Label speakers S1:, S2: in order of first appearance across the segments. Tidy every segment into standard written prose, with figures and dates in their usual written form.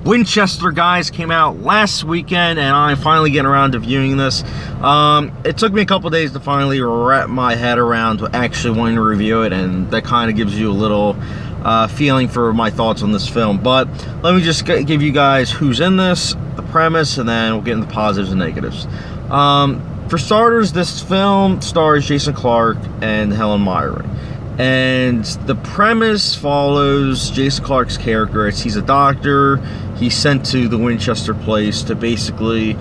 S1: Winchester, guys, came out last weekend, and I'm finally getting around to viewing this. It took me a couple days to finally wrap my head around actually wanting to review it, and that kind of gives you a little feeling for my thoughts on this film. But let me just give you guys who's in this, the premise, and then we'll get into positives and negatives. For starters, this film stars Jason Clarke and Helen Mirren. And the premise follows Jason Clarke's character. He's a doctor. He's sent to the Winchester place to basically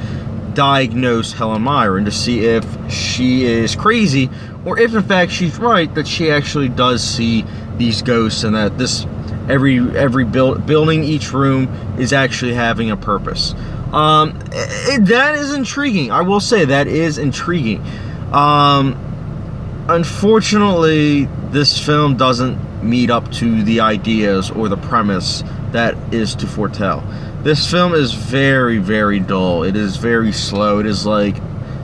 S1: diagnose Helen Mirren to see if she is crazy, or if in fact she's right, that she actually does see these ghosts, and that this every building, each room is actually having a purpose. That is intriguing. I will say that is intriguing. Unfortunately, this film doesn't meet up to the ideas or the premise that is to foretell. This film is very, very dull. It is very slow. It is like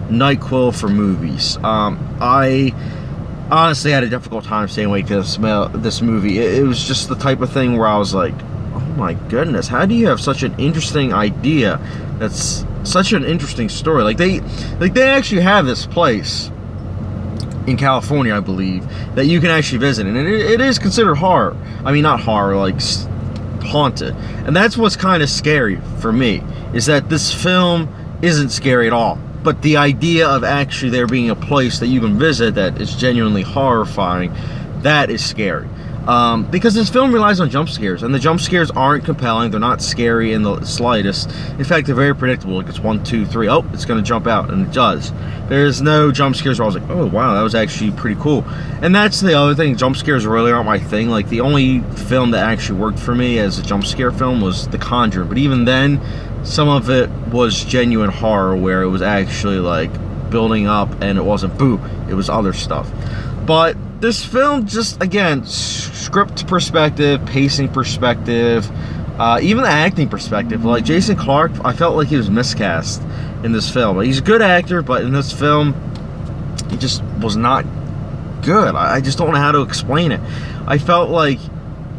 S1: NyQuil for movies. I honestly had a difficult time staying awake to this movie. It was just the type of thing where I was like, oh my goodness, how do you have such an interesting idea? That's such an interesting story. Like they actually have this place in California, I believe, that you can actually visit, and it is considered horror. I mean, not horror, like haunted. And that's what's kind of scary for me, is that this film isn't scary at all, but the idea of actually there being a place that you can visit that is genuinely horrifying, that is scary. Because this film relies on jump scares, and the jump scares aren't compelling. They're not scary in the slightest. In fact, they're very predictable. Like, it's 1, 2, 3. Oh, it's going to jump out, and it does. There's no jump scares where I was like, oh, wow, that was actually pretty cool. And that's the other thing. Jump scares really aren't my thing. Like, the only film that actually worked for me as a jump scare film was The Conjuring. But even then, some of it was genuine horror, where it was actually, like, building up, and it wasn't boo. It was other stuff. But this film, just, again, script perspective, pacing perspective, even the acting perspective. Like, Jason Clarke, I felt like he was miscast in this film. He's a good actor, but in this film, he just was not good. I just don't know how to explain it. I felt like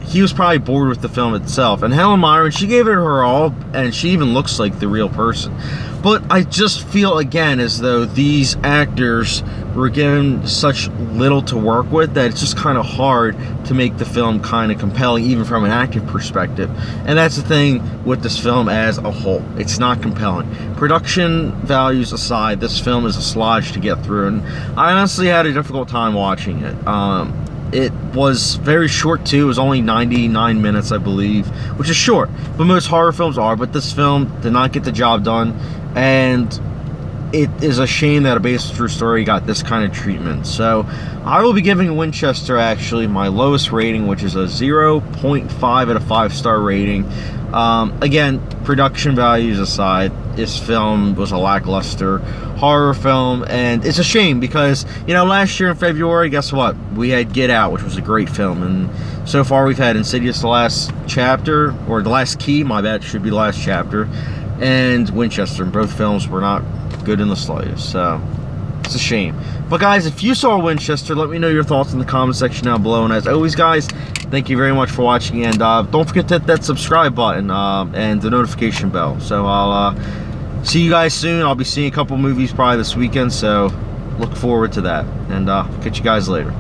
S1: he was probably bored with the film itself. And Helen Mirren, she gave it her all, and she even looks like the real person. But I just feel, again, as though these actors were given such little to work with that it's just kind of hard to make the film kind of compelling, even from an acting perspective. And that's the thing with this film as a whole. It's not compelling. Production values aside, this film is a slodge to get through, and I honestly had a difficult time watching it. It was very short too. It was only 99 minutes, I believe, which is short, but most horror films are. But this film did not get the job done, and it is a shame that a based on true story got this kind of treatment. So I will be giving Winchester actually my lowest rating, which is a 0.5 out of 5-star rating. Again, production values aside, this film was a lackluster horror film, and it's a shame because, you know, last year in February, guess what? We had Get Out, which was a great film, and so far we've had Insidious, the last chapter, or the last key, my bad, should be the last chapter, and Winchester, and both films were not good in the slightest, so it's a shame. But guys, if you saw Winchester, let me know your thoughts in the comment section down below, and as always, guys, thank you very much for watching, and don't forget to hit that subscribe button and the notification bell. So I'll see you guys soon. I'll be seeing a couple movies probably this weekend, so look forward to that, and catch you guys later.